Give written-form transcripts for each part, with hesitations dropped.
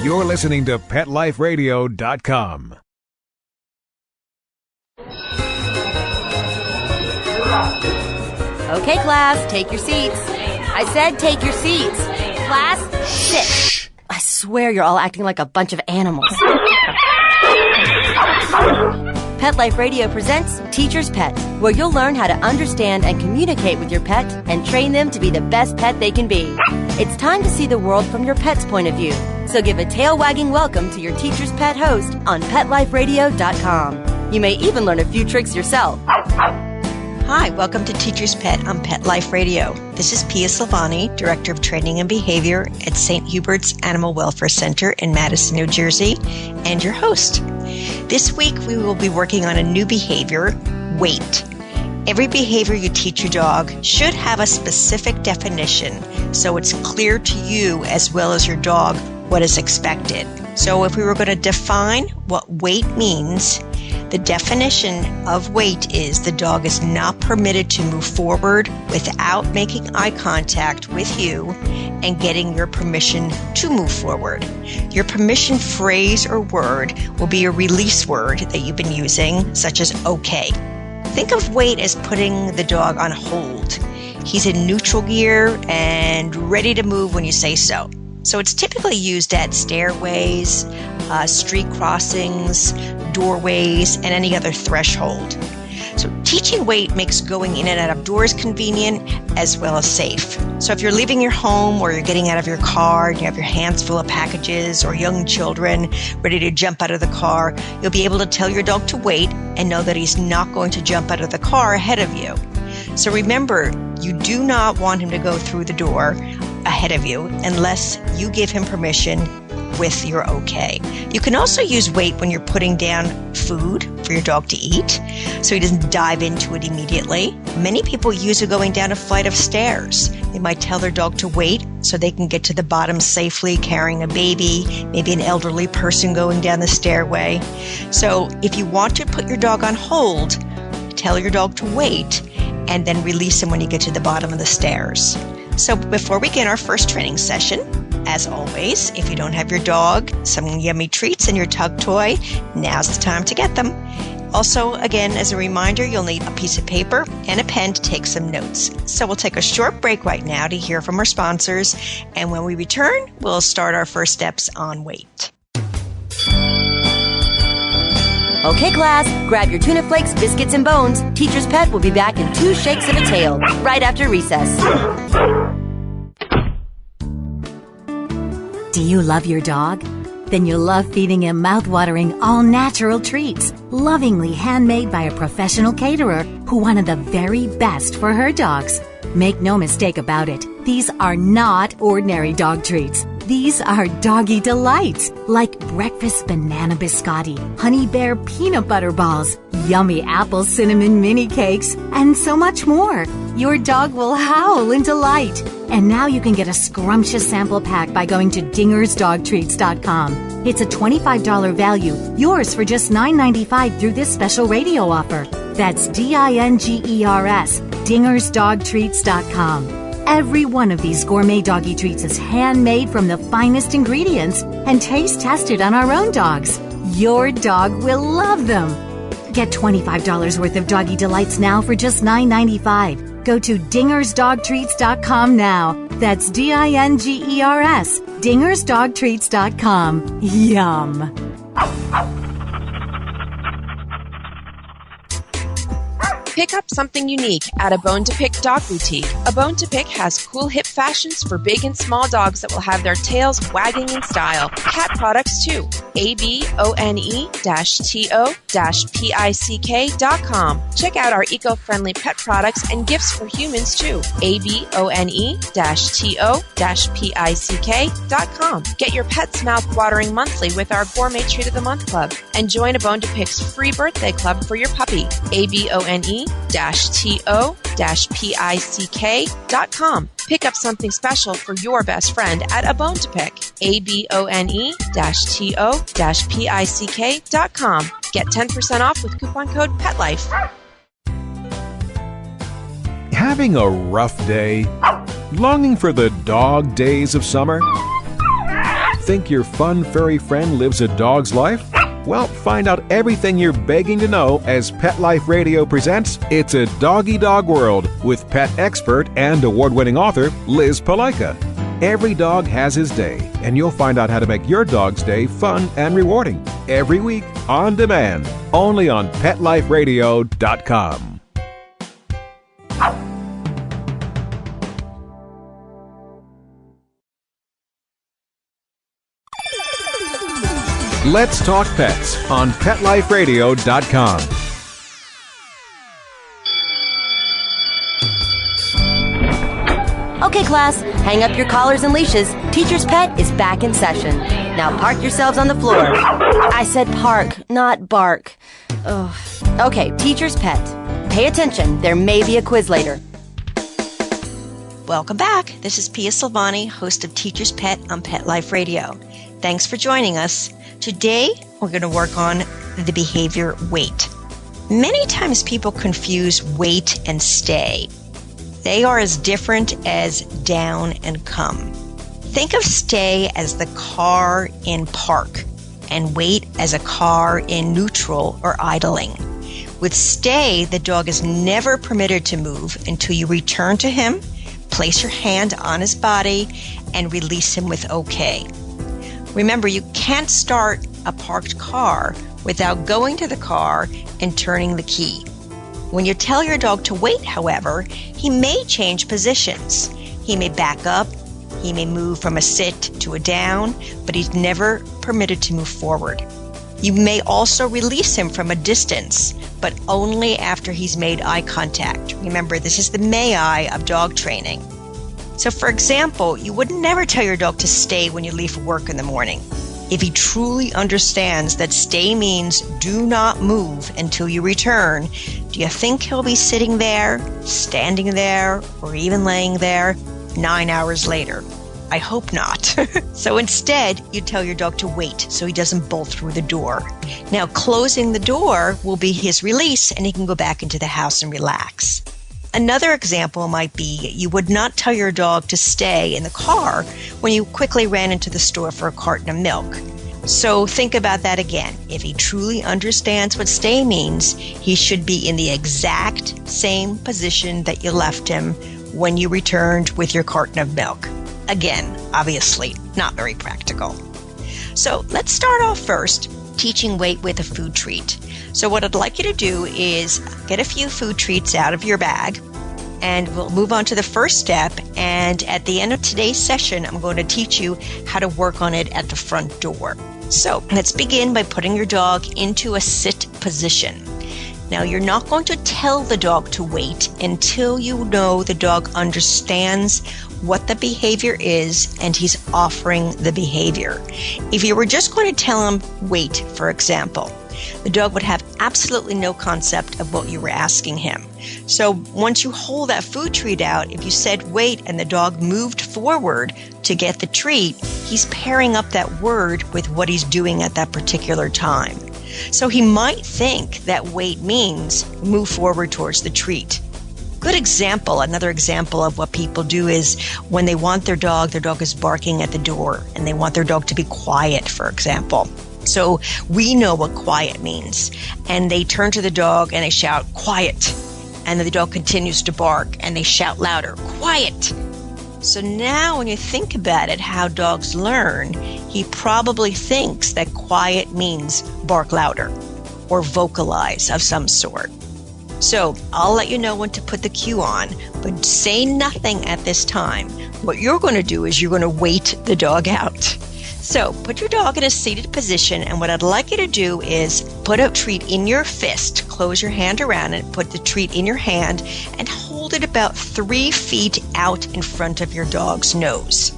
You're listening to PetLifeRadio.com. Okay, class, take your seats. I said take your seats. Class, sit. Shh. I swear you're all acting like a bunch of animals. Pet Life Radio presents Teacher's Pet, where you'll learn how to understand and communicate with your pet and train them to be the best pet they can be. It's time to see the world from your pet's point of view. So give a tail-wagging welcome to your Teacher's Pet host on PetLifeRadio.com. You may even learn a few tricks yourself. Hi, welcome to Teacher's Pet on Pet Life Radio. This is Pia Silvani, Director of Training and Behavior at St. Hubert's Animal Welfare Center in Madison, New Jersey, and your host. This week we will be working on a new behavior, wait. Every behavior you teach your dog should have a specific definition, so it's clear to you as well as your dog what is expected. So if we were going to define what wait means, the definition of wait is the dog is not permitted to move forward without making eye contact with you and getting your permission to move forward. Your permission phrase or word will be a release word that you've been using, such as okay. Think of wait as putting the dog on hold. He's in neutral gear and ready to move when you say so. So it's typically used at stairways, street crossings, doorways, and any other threshold. So teaching wait makes going in and out of doors convenient as well as safe. So if you're leaving your home or you're getting out of your car and you have your hands full of packages or young children ready to jump out of the car, you'll be able to tell your dog to wait and know that he's not going to jump out of the car ahead of you. So remember, you do not want him to go through the door ahead of you unless you give him permission with your okay. You can also use wait when you're putting down food for your dog to eat, so he doesn't dive into it immediately. Many people use it going down a flight of stairs. They might tell their dog to wait so they can get to the bottom safely carrying a baby, maybe an elderly person going down the stairway. So if you want to put your dog on hold, tell your dog to wait and then release him when you get to the bottom of the stairs. So before we begin our first training session, as always, if you don't have your dog some yummy treats in your tug toy, now's the time to get them. Also, again, as a reminder, you'll need a piece of paper and a pen to take some notes. So we'll take a short break right now to hear from our sponsors, and when we return, we'll start our first steps on wait. Okay, class, grab your tuna flakes, biscuits, and bones. Teacher's Pet will be back in 2 shakes of a tail, right after recess. Do you love your dog? Then you'll love feeding him mouth-watering, all-natural treats, lovingly handmade by a professional caterer who wanted the very best for her dogs. Make no mistake about it, these are not ordinary dog treats. These are doggy delights, like breakfast banana biscotti, honey bear peanut butter balls, yummy apple cinnamon mini cakes, and so much more. Your dog will howl in delight. And now you can get a scrumptious sample pack by going to dingersdogtreats.com. It's a $25 value, yours for just $9.95 through this special radio offer. That's DINGERS, dingersdogtreats.com. Every one of these gourmet doggy treats is handmade from the finest ingredients and taste tested on our own dogs. Your dog will love them. Get $25 worth of doggy delights now for just $9.95. Go to dingersdogtreats.com now. That's DINGERS, dingersdogtreats.com. Yum. Pick up something unique at A Bone to Pick Dog Boutique. A Bone to Pick has cool hip fashions for big and small dogs that will have their tails wagging in style. Cat products too. ABONE-TO-PICK.com. Check out our eco-friendly pet products and gifts for humans too. ABONE-TO-PICK.com. Get your pet's mouth watering monthly with our Gourmet Treat of the Month Club and join A Bone to Pick's free birthday club for your puppy. ABONE-TO-PICK.com. Pick up something special for your best friend at A Bone to Pick. ABONE-TO-PICK.com. Get 10% off with coupon code PETLIFE. Having a rough day? Longing for the dog days of summer? Think your fun furry friend lives a dog's life? Well, find out everything you're begging to know as Pet Life Radio presents It's a Doggy Dog World with pet expert and award-winning author Liz Palaika. Every dog has his day, and you'll find out how to make your dog's day fun and rewarding. Every week, on demand, only on PetLifeRadio.com. Let's Talk Pets on PetLifeRadio.com. Okay, class, hang up your collars and leashes. Teacher's Pet is back in session. Now park yourselves on the floor. I said park, not bark. Ugh. Okay, Teacher's Pet. Pay attention, there may be a quiz later. Welcome back. This is Pia Silvani, host of Teacher's Pet on Pet Life Radio. Thanks for joining us. Today, we're going to work on the behavior wait. Many times people confuse wait and stay. They are as different as down and come. Think of stay as the car in park and wait as a car in neutral or idling. With stay, the dog is never permitted to move until you return to him, place your hand on his body, and release him with okay. Remember, you can't start a parked car without going to the car and turning the key. When you tell your dog to wait, however, he may change positions. He may back up, he may move from a sit to a down, but he's never permitted to move forward. You may also release him from a distance, but only after he's made eye contact. Remember, this is the may I of dog training. So, for example, you would never tell your dog to stay when you leave for work in the morning. If he truly understands that stay means do not move until you return, do you think he'll be sitting there, standing there, or even laying there 9 hours later? I hope not. So instead, you tell your dog to wait so he doesn't bolt through the door. Now, closing the door will be his release, and he can go back into the house and relax. Another example might be you would not tell your dog to stay in the car when you quickly ran into the store for a carton of milk. So think about that again. If he truly understands what stay means, he should be in the exact same position that you left him when you returned with your carton of milk. Again, obviously, not very practical. So let's start off first teaching wait with a food treat. So what I'd like you to do is get a few food treats out of your bag, and we'll move on to the first step. And at the end of today's session, I'm going to teach you how to work on it at the front door. So let's begin by putting your dog into a sit position. Now, you're not going to tell the dog to wait until you know the dog understands what the behavior is and he's offering the behavior. If you were just going to tell him wait, for example, the dog would have absolutely no concept of what you were asking him. So once you hold that food treat out, if you said wait and the dog moved forward to get the treat, he's pairing up that word with what he's doing at that particular time. So he might think that wait means move forward towards the treat. Good example, another example of what people do is when they want their dog is barking at the door and they want their dog to be quiet, for example. So we know what quiet means. And they turn to the dog and they shout, quiet. And the dog continues to bark and they shout louder, quiet. So now when you think about it, how dogs learn, he probably thinks that quiet means bark louder or vocalize of some sort. So I'll let you know when to put the cue on, but say nothing at this time. What you're going to do is you're going to wait the dog out. So put your dog in a seated position, and what I'd like you to do is put a treat in your fist, close your hand around it, put the treat in your hand, and hold it about 3 feet out in front of your dog's nose.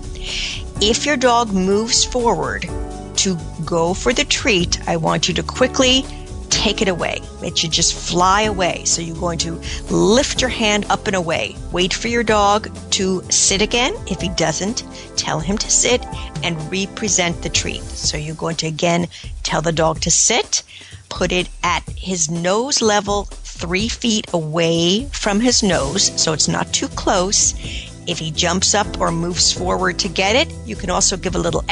If your dog moves forward to go for the treat, I want you to quickly take it away. It should just fly away. So you're going to lift your hand up and away. Wait for your dog to sit again. If he doesn't, tell him to sit and represent the treat. So you're going to again tell the dog to sit, put it at his nose level 3 feet away from his nose so it's not too close. If he jumps up or moves forward to get it, you can also give a little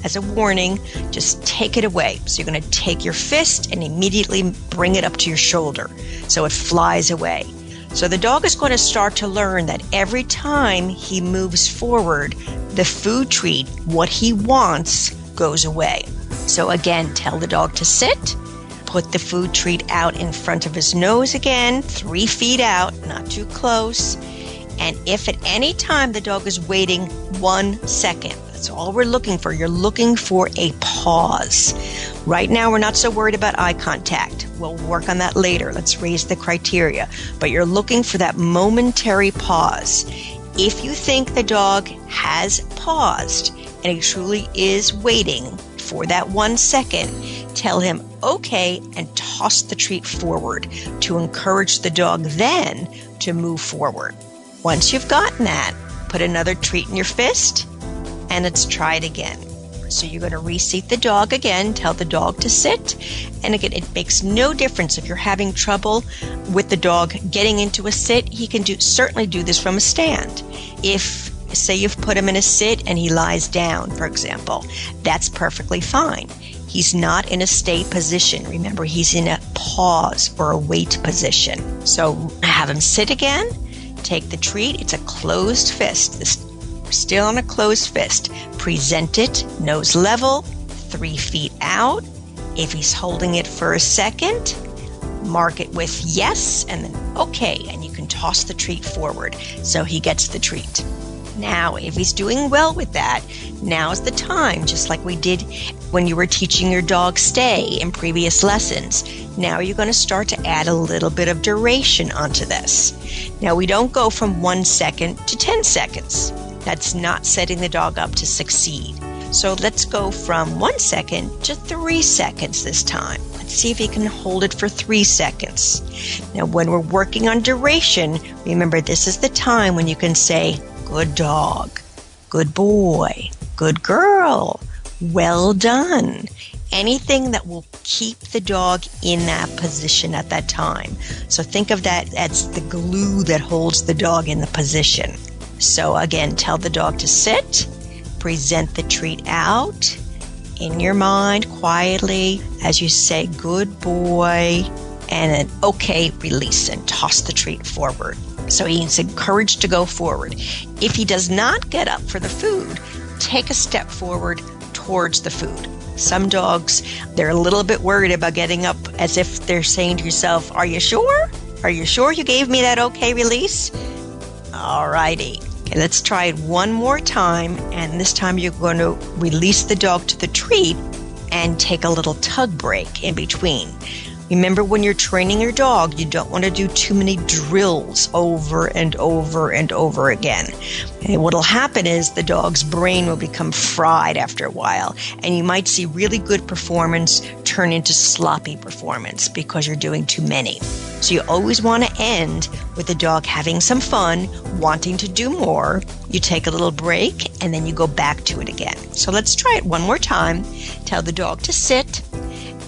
as a warning, just take it away. So you're going to take your fist and immediately bring it up to your shoulder so it flies away. So the dog is going to start to learn that every time he moves forward, the food treat, what he wants, goes away. So again, tell the dog to sit. Put the food treat out in front of his nose again, 3 feet out, not too close. And if at any time the dog is waiting 1 second, that's all we're looking for. You're looking for a pause. Right now, we're not so worried about eye contact. We'll work on that later. Let's raise the criteria. But you're looking for that momentary pause. If you think the dog has paused and he truly is waiting for that 1 second, tell him okay and toss the treat forward to encourage the dog then to move forward. Once you've gotten that, put another treat in your fist and let's try it again. So you're going to reseat the dog again, tell the dog to sit. And again, it makes no difference if you're having trouble with the dog getting into a sit. He can certainly do this from a stand. If, say, you've put him in a sit and he lies down, for example, that's perfectly fine. He's not in a stay position. Remember, he's in a pause or a wait position. So have him sit again, take the treat. It's a closed fist. Still on a closed fist. Present it, nose level, 3 feet out. If he's holding it for a second, mark it with yes and then okay, and you can toss the treat forward so he gets the treat. Now, if he's doing well with that, now's the time, just like we did when you were teaching your dog stay in previous lessons. Now you're going to start to add a little bit of duration onto this. Now, we don't go from 1 second to 10 seconds. That's not setting the dog up to succeed. So let's go from 1 second to 3 seconds this time. Let's see if he can hold it for 3 seconds. Now, when we're working on duration, remember this is the time when you can say, good dog, good boy, good girl, well done. Anything that will keep the dog in that position at that time. So think of that as the glue that holds the dog in the position. So again, tell the dog to sit, present the treat out in your mind quietly as you say, good boy, and then okay, release and toss the treat forward. So he's encouraged to go forward. If he does not get up for the food, take a step forward towards the food. Some dogs, they're a little bit worried about getting up as if they're saying to yourself, are you sure? Are you sure you gave me that okay release? All righty. Okay, let's try it one more time, and this time you're going to release the dog to the treat and take a little tug break in between. Remember, when you're training your dog, you don't want to do too many drills over and over and over again. And what'll happen is the dog's brain will become fried after a while, and you might see really good performance turn into sloppy performance because you're doing too many. So you always want to end with the dog having some fun, wanting to do more. You take a little break, and then you go back to it again. So let's try it one more time. Tell the dog to sit.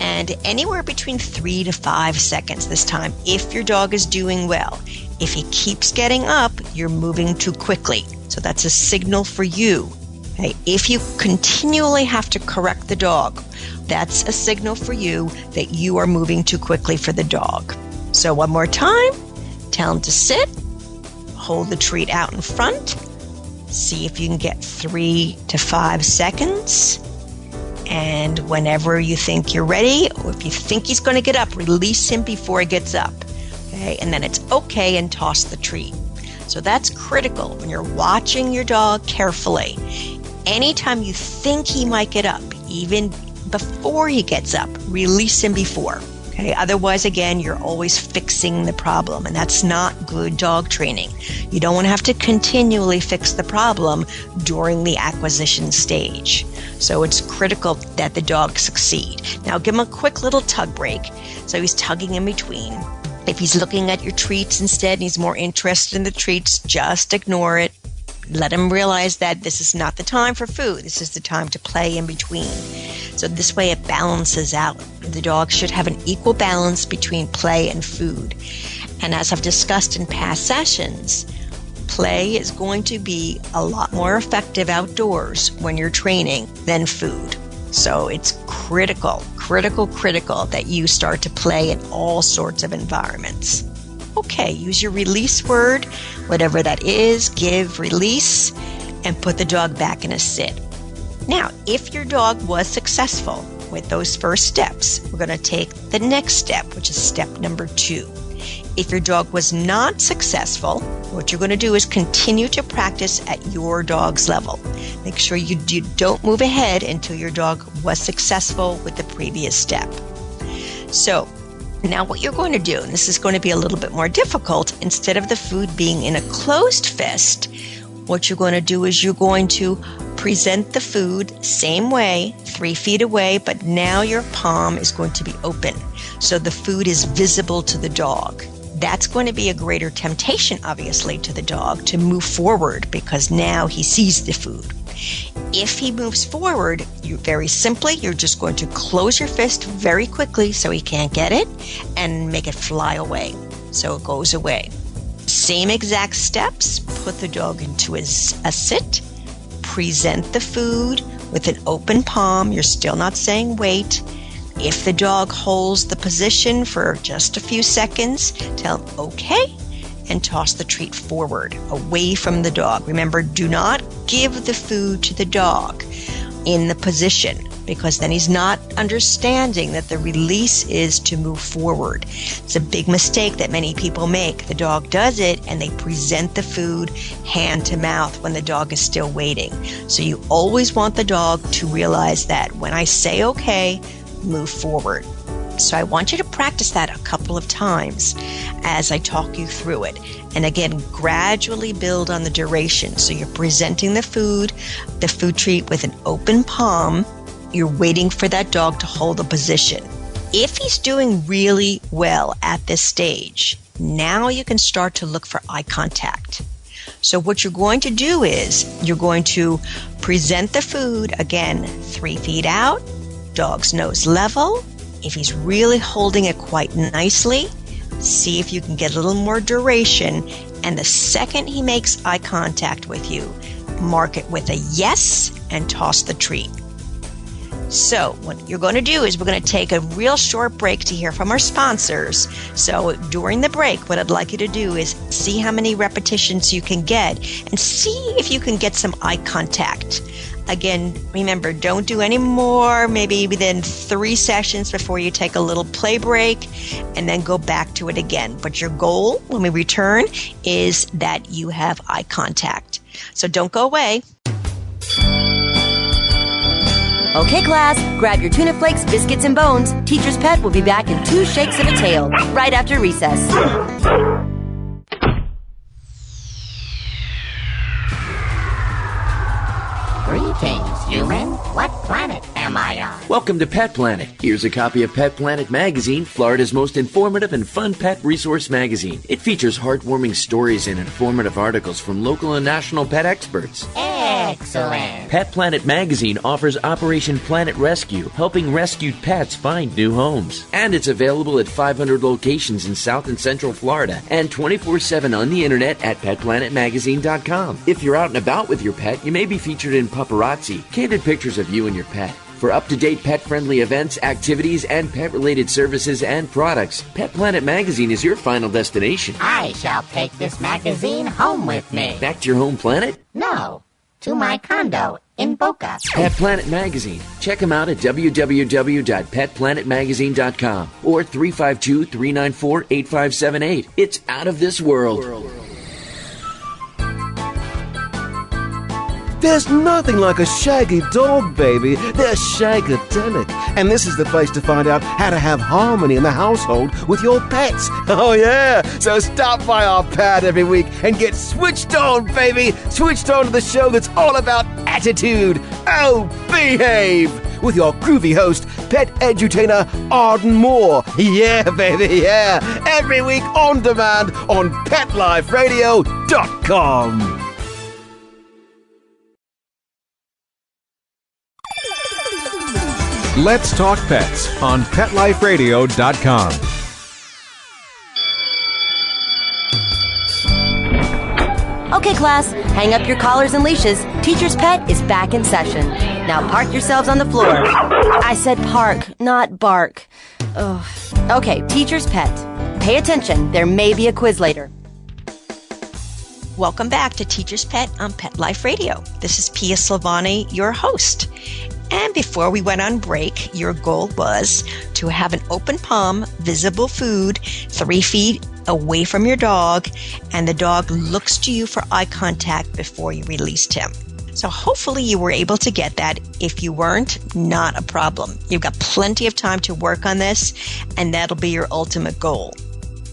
And anywhere between 3 to 5 seconds this time, if your dog is doing well. If he keeps getting up, you're moving too quickly. So that's a signal for you. Okay? If you continually have to correct the dog, that's a signal for you that you are moving too quickly for the dog. So one more time, tell him to sit, hold the treat out in front, see if you can get 3 to 5 seconds. And whenever you think you're ready, or if you think he's going to get up, release him before he gets up. Okay? And then it's okay and toss the treat. So that's critical when you're watching your dog carefully. Anytime you think he might get up, even before he gets up, release him before. Okay? Otherwise, again, you're always fixing the problem, and that's not good dog training. You don't want to have to continually fix the problem during the acquisition stage. So it's critical that the dog succeed. Now, give him a quick little tug break. So he's tugging in between. If he's looking at your treats instead and he's more interested in the treats, just ignore it. Let him realize that this is not the time for food. This is the time to play in between. So this way it balances out. The dog should have an equal balance between play and food. And as I've discussed in past sessions, Play is going to be a lot more effective outdoors when you're training than food. So it's critical that you start to play in all sorts of environments. Okay, use your release word, whatever that is, give, release, and put the dog back in a sit. Now, if your dog was successful with those first steps, we're going to take the next step, which is step number 2. If your dog was not successful, what you're going to do is continue to practice at your dog's level. Make sure you don't move ahead until your dog was successful with the previous step. So, now what you're going to do, and this is going to be a little bit more difficult, instead of the food being in a closed fist, what you're going to do is you're going to present the food same way, 3 feet away, but now your palm is going to be open. So the food is visible to the dog. That's going to be a greater temptation, obviously, to the dog to move forward because now he sees the food. If he moves forward, you're just going to close your fist very quickly so he can't get it and make it fly away. So it goes away. Same exact steps. Put the dog into a sit. Present the food with an open palm. You're still not saying wait. If the dog holds the position for just a few seconds, tell him okay and toss the treat forward, away from the dog. Remember, do not give the food to the dog in the position because then he's not understanding that the release is to move forward. It's a big mistake that many people make. The dog does it and they present the food hand to mouth when the dog is still waiting. So you always want the dog to realize that when I say okay, move forward. So I want you to practice that a couple of times as I talk you through it. And again, gradually build on the duration. So you're presenting the food treat with an open palm. You're waiting for that dog to hold a position. If he's doing really well at this stage, now you can start to look for eye contact. So what you're going to do is you're going to present the food, again, 3 feet out, dog's nose level. If he's really holding it quite nicely, see if you can get a little more duration. And the second he makes eye contact with you, mark it with a yes and toss the treat. So what you're going to do is we're going to take a real short break to hear from our sponsors. So during the break, what I'd like you to do is see how many repetitions you can get and see if you can get some eye contact. Again, remember, don't do any more, maybe within 3 sessions before you take a little play break and then go back to it again. But your goal when we return is that you have eye contact. So don't go away. Okay, class, grab your tuna flakes, biscuits, and bones. Teacher's Pet will be back in 2 shakes of a tail, right after recess. Greetings, human. What planet am I on? Welcome to Pet Planet. Here's a copy of Pet Planet Magazine, Florida's most informative and fun pet resource magazine. It features heartwarming stories and informative articles from local and national pet experts. Excellent. Pet Planet Magazine offers Operation Planet Rescue, helping rescued pets find new homes. And it's available at 500 locations in South and Central Florida and 24/7 on the internet at petplanetmagazine.com. If you're out and about with your pet, you may be featured in paparazzi, candid pictures of you and your pet. For up-to-date pet-friendly events, activities, and pet-related services and products, Pet Planet Magazine is your final destination. I shall take this magazine home with me. Back to your home planet? No, to my condo in Boca. Pet Planet Magazine. Check them out at www.petplanetmagazine.com or 352-394-8578. It's out of this world. There's nothing like a shaggy dog, baby. They're shagadelic. And this is the place to find out how to have harmony in the household with your pets. Oh, yeah. So stop by our pad every week and get switched on, baby. Switched on to the show that's all about attitude. Oh, behave. With your groovy host, pet edutainer Arden Moore. Yeah, baby, yeah. Every week on demand on PetLifeRadio.com. Let's Talk Pets on PetLifeRadio.com. Okay, class, hang up your collars and leashes. Teacher's Pet is back in session. Now park yourselves on the floor. I said park, not bark. Ugh. Okay, Teacher's Pet. Pay attention, there may be a quiz later. Welcome back to Teacher's Pet on Pet Life Radio. This is Pia Silvani, your host. And before we went on break, your goal was to have an open palm, visible food, 3 feet away from your dog, and the dog looks to you for eye contact before you released him. So hopefully you were able to get that. If you weren't, not a problem. You've got plenty of time to work on this, and that'll be your ultimate goal.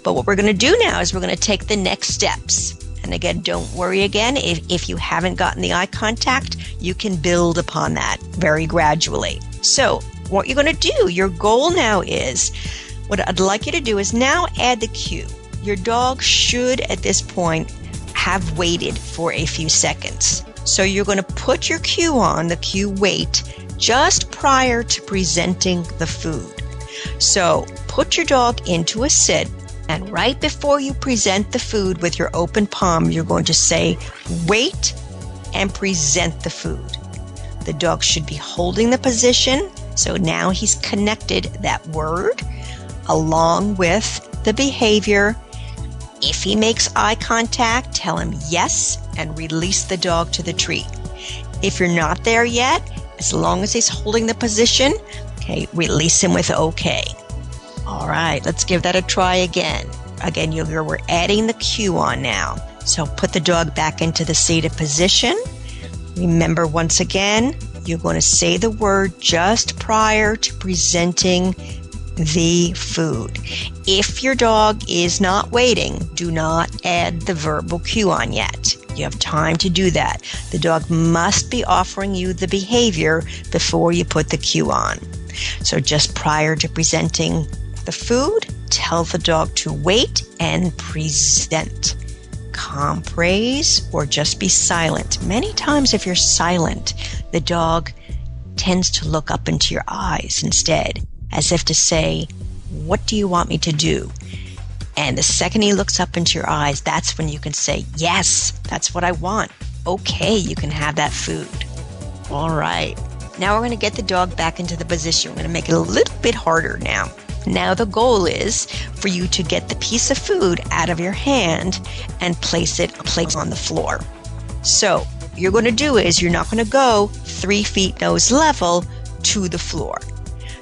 But what we're going to do now is we're going to take the next steps. And again, don't worry again. If you haven't gotten the eye contact, you can build upon that very gradually. So what you're going to do, your goal now is, what I'd like you to do is now add the cue. Your dog should, at this point, have waited for a few seconds. So you're going to put your cue on, the cue wait, just prior to presenting the food. So put your dog into a sit, and right before you present the food with your open palm, you're going to say, wait, and present the food. The dog should be holding the position, so now he's connected that word along with the behavior. If he makes eye contact, tell him yes and release the dog to the treat. If you're not there yet, as long as he's holding the position, okay, release him with okay. All right, let's give that a try again. Again, we're adding the cue on now. So put the dog back into the seated position. Remember, once again, you're going to say the word just prior to presenting the food. If your dog is not waiting, do not add the verbal cue on yet. You have time to do that. The dog must be offering you the behavior before you put the cue on. So just prior to presenting the food, tell the dog to wait and present. Calm praise or just be silent. Many times if you're silent, the dog tends to look up into your eyes instead, as if to say, what do you want me to do? And the second he looks up into your eyes, that's when you can say, yes, that's what I want. Okay, you can have that food. All right. Now we're going to get the dog back into the position. We're going to make it a little bit harder now. Now the goal is for you to get the piece of food out of your hand and place it on the floor. So what you're going to do is you're not going to go 3 feet nose level to the floor.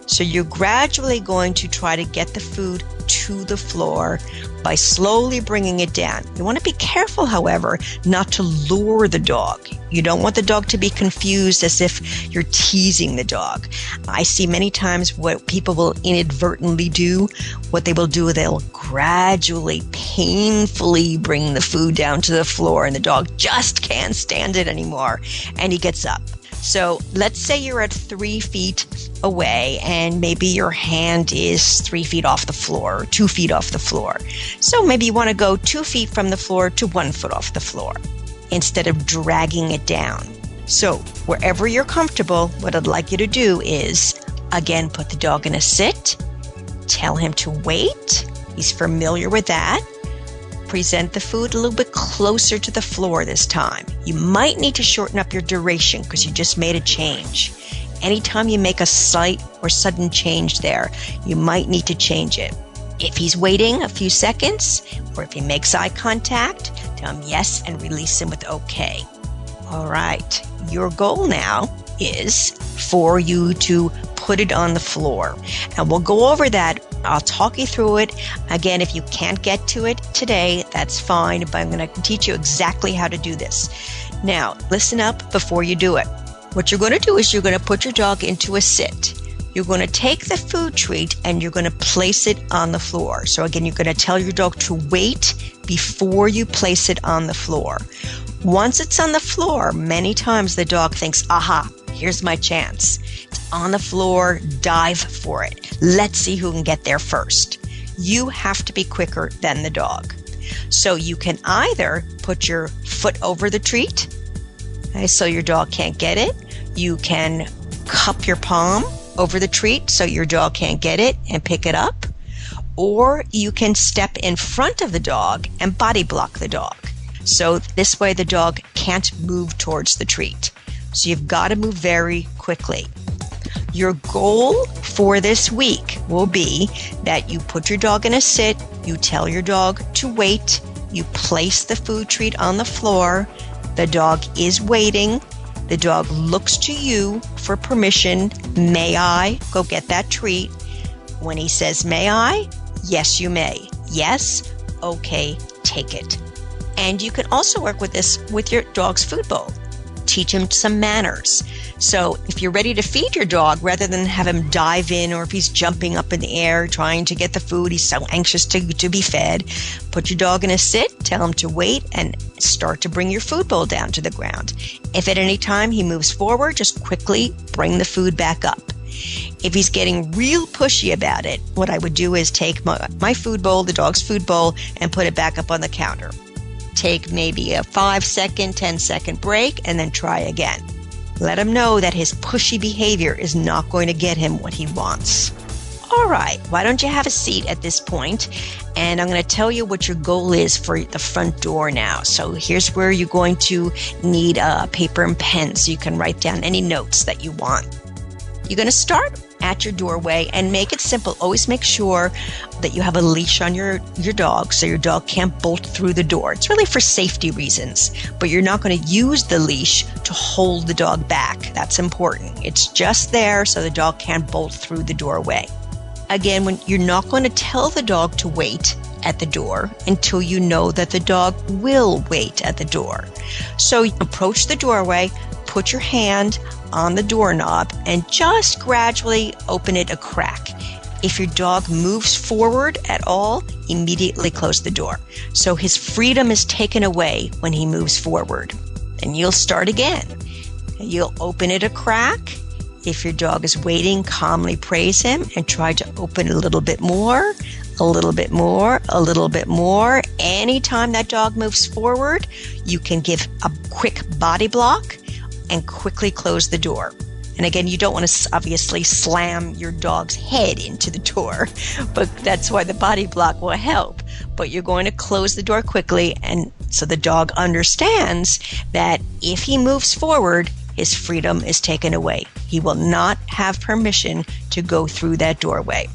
So you're gradually going to try to get the food to the floor by slowly bringing it down. You want to be careful, however, not to lure the dog. You don't want the dog to be confused as if you're teasing the dog. I see many times what people will inadvertently do. What they will do, they'll gradually, painfully bring the food down to the floor, and the dog just can't stand it anymore, and he gets up. So let's say you're at 3 feet away and maybe your hand is 3 feet off the floor, 2 feet off the floor. So maybe you want to go 2 feet from the floor to 1 foot off the floor instead of dragging it down. So wherever you're comfortable, what I'd like you to do is, again, put the dog in a sit, tell him to wait. He's familiar with that. Present the food a little bit closer to the floor this time. You might need to shorten up your duration because you just made a change. Anytime you make a slight or sudden change there, you might need to change it. If he's waiting a few seconds, or if he makes eye contact, tell him yes and release him with okay. All right. Your goal now is for you to put it on the floor. And we'll go over that. I'll talk you through it. Again, if you can't get to it today, that's fine, but I'm going to teach you exactly how to do this. Now, listen up before you do it. What you're going to do is you're going to put your dog into a sit. You're going to take the food treat and you're going to place it on the floor. So again, you're going to tell your dog to wait before you place it on the floor. Once it's on the floor, many times the dog thinks, aha, here's my chance. It's on the floor, dive for it. Let's see who can get there first. You have to be quicker than the dog. So you can either put your foot over the treat, okay, so your dog can't get it. You can cup your palm over the treat so your dog can't get it and pick it up. Or you can step in front of the dog and body block the dog. So this way the dog can't move towards the treat. So you've got to move very quickly. Your goal for this week will be that you put your dog in a sit, you tell your dog to wait, you place the food treat on the floor, the dog is waiting, the dog looks to you for permission. May I go get that treat? When he says, may I? Yes, you may. Yes? Okay, take it. And you can also work with this with your dog's food bowl. Teach him some manners. So if you're ready to feed your dog, rather than have him dive in, or if he's jumping up in the air trying to get the food, he's so anxious to be fed, put your dog in a sit, tell him to wait, and start to bring your food bowl down to the ground. If at any time he moves forward, just quickly bring the food back up. If he's getting real pushy about it, what I would do is take my food bowl, the dog's food bowl, and put it back up on the counter. Take maybe a 5-second, 10-second break, and then try again. Let him know that his pushy behavior is not going to get him what he wants. All right, why don't you have a seat at this point? And I'm going to tell you what your goal is for the front door now. So here's where you're going to need paper and pen so you can write down any notes that you want. You're going to start at your doorway and make it simple. Always make sure that you have a leash on your dog so your dog can't bolt through the door. It's really for safety reasons, but you're not going to use the leash to hold the dog back. That's important. It's just there so the dog can't bolt through the doorway. Again, when you're not going to tell the dog to wait at the door until you know that the dog will wait at the door. So you approach the doorway, put your hand on the doorknob, and just gradually open it a crack. If your dog moves forward at all, immediately close the door. So his freedom is taken away when he moves forward. And you'll start again. You'll open it a crack. If your dog is waiting, calmly praise him and try to open a little bit more, a little bit more, a little bit more. Anytime that dog moves forward, you can give a quick body block and quickly close the door. And again, you don't want to obviously slam your dog's head into the door, but that's why the body block will help. But you're going to close the door quickly, and so the dog understands that if he moves forward, his freedom is taken away. He will not have permission to go through that doorway.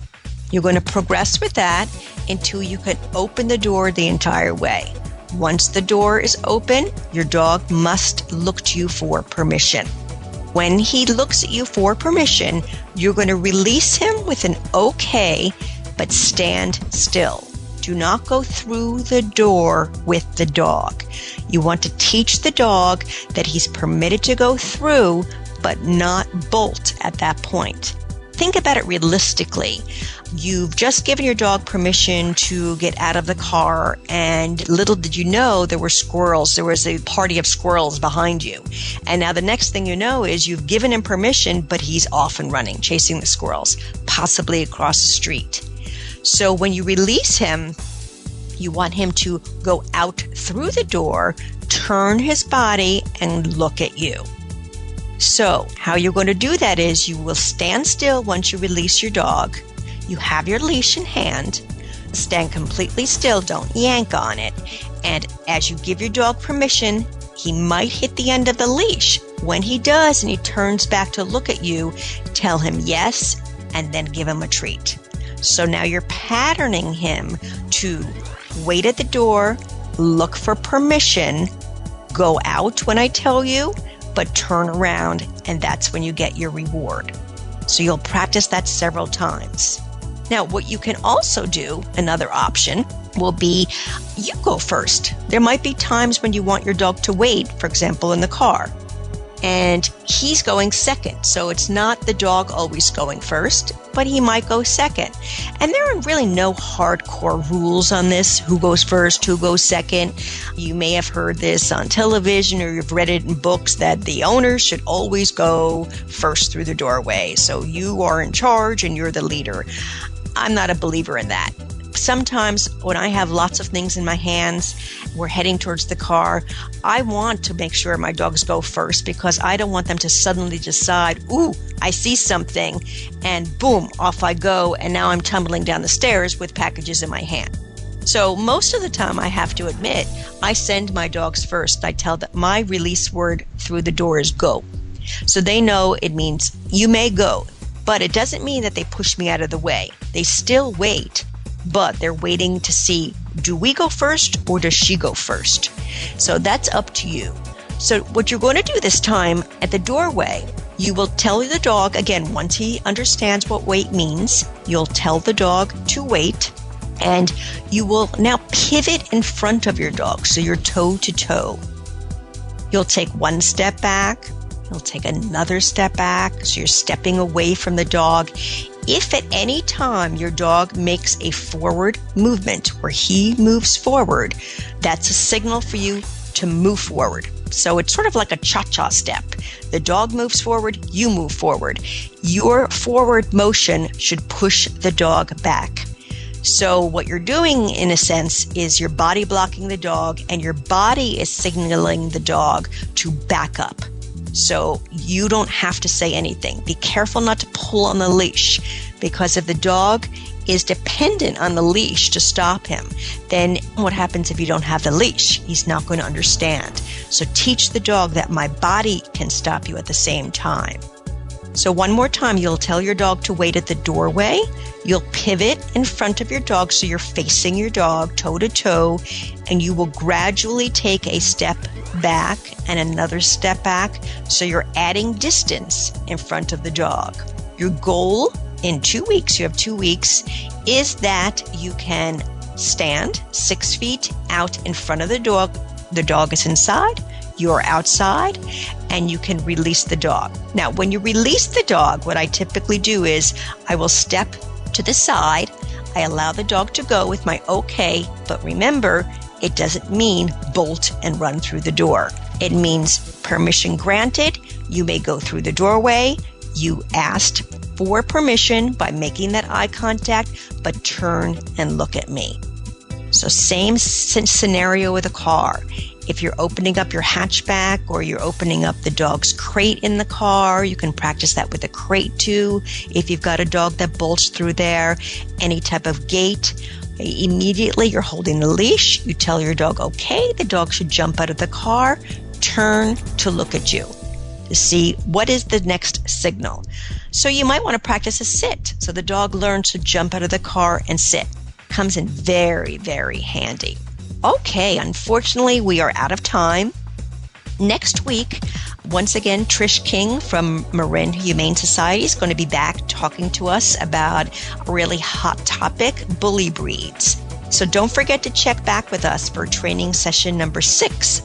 You're going to progress with that until you can open the door the entire way. Once the door is open, your dog must look to you for permission. When he looks at you for permission, you're going to release him with an okay, but stand still. Do not go through the door with the dog. You want to teach the dog that he's permitted to go through, but not bolt at that point. Think about it realistically. You've just given your dog permission to get out of the car, and little did you know there were squirrels. There was a party of squirrels behind you. And now the next thing you know is you've given him permission, but he's off and running, chasing the squirrels, possibly across the street. So when you release him, you want him to go out through the door, turn his body, and look at you. So how you're going to do that is you will stand still once you release your dog. You have your leash in hand. Stand completely still. Don't yank on it. And as you give your dog permission, he might hit the end of the leash. When he does and he turns back to look at you, tell him yes, and then give him a treat. So now you're patterning him to wait at the door, look for permission, go out when I tell you, but turn around, and that's when you get your reward. So you'll practice that several times. Now, what you can also do, another option, will be you go first. There might be times when you want your dog to wait, for example, in the car, and he's going second. So it's not the dog always going first, but he might go second. And there are really no hardcore rules on this, who goes first, who goes second. You may have heard this on television, or you've read it in books, that the owner should always go first through the doorway. So you are in charge and you're the leader. I'm not a believer in that. Sometimes when I have lots of things in my hands, we're heading towards the car, I want to make sure my dogs go first, because I don't want them to suddenly decide, ooh, I see something, and boom, off I go, and now I'm tumbling down the stairs with packages in my hand. So most of the time, I have to admit, I send my dogs first. I tell them my release word through the door is go. So they know it means you may go, but it doesn't mean that they push me out of the way. They still wait, but they're waiting to see, do we go first or does she go first? So that's up to you. So what you're going to do this time at the doorway, you will tell the dog, again, once he understands what wait means, you'll tell the dog to wait. And you will now pivot in front of your dog, so you're toe to toe. You'll take one step back. You'll take another step back, so you're stepping away from the dog. If at any time your dog makes a forward movement where he moves forward, that's a signal for you to move forward. So it's sort of like a cha-cha step. The dog moves forward, you move forward. Your forward motion should push the dog back. So what you're doing, in a sense, is you're body blocking the dog, and your body is signaling the dog to back up. So you don't have to say anything. Be careful not to pull on the leash, because if the dog is dependent on the leash to stop him, then what happens if you don't have the leash? He's not going to understand. So teach the dog that my body can stop you at the same time. So one more time, you'll tell your dog to wait at the doorway. You'll pivot in front of your dog so you're facing your dog toe to toe, and you will gradually take a step back and another step back so you're adding distance in front of the dog. Your goal in 2 weeks, you have 2 weeks, is that you can stand 6 feet out in front of the dog. The dog is inside. You're outside, and you can release the dog. Now, when you release the dog, what I typically do is I will step to the side. I allow the dog to go with my okay, but remember, it doesn't mean bolt and run through the door. It means permission granted. You may go through the doorway. You asked for permission by making that eye contact, but turn and look at me. So same scenario with a car. If you're opening up your hatchback or you're opening up the dog's crate in the car, you can practice that with a crate too. If you've got a dog that bolts through there, any type of gate, immediately you're holding the leash. You tell your dog, okay, the dog should jump out of the car, turn to look at you to see what is the next signal. So you might want to practice a sit. So the dog learns to jump out of the car and sit. Comes in very, very handy. Okay, unfortunately, we are out of time. Next week, once again, Trish King from Marin Humane Society is going to be back talking to us about a really hot topic, bully breeds. So don't forget to check back with us for training session number 6.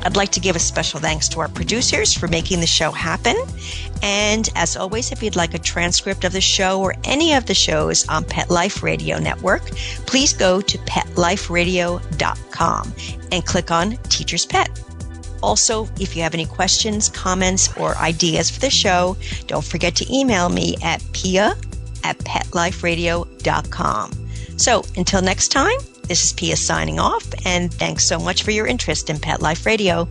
I'd like to give a special thanks to our producers for making the show happen. And as always, if you'd like a transcript of the show or any of the shows on Pet Life Radio Network, please go to PetLifeRadio.com and click on Teacher's Pet. Also, if you have any questions, comments, or ideas for the show, don't forget to email me at pia@PetLifeRadio.com. So until next time, this is Pia signing off, and thanks so much for your interest in Pet Life Radio.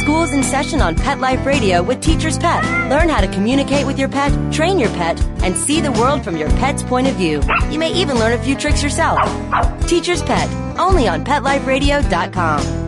School's in session on Pet Life Radio with Teacher's Pet. Learn how to communicate with your pet, train your pet, and see the world from your pet's point of view. You may even learn a few tricks yourself. Teacher's Pet, only on PetLifeRadio.com.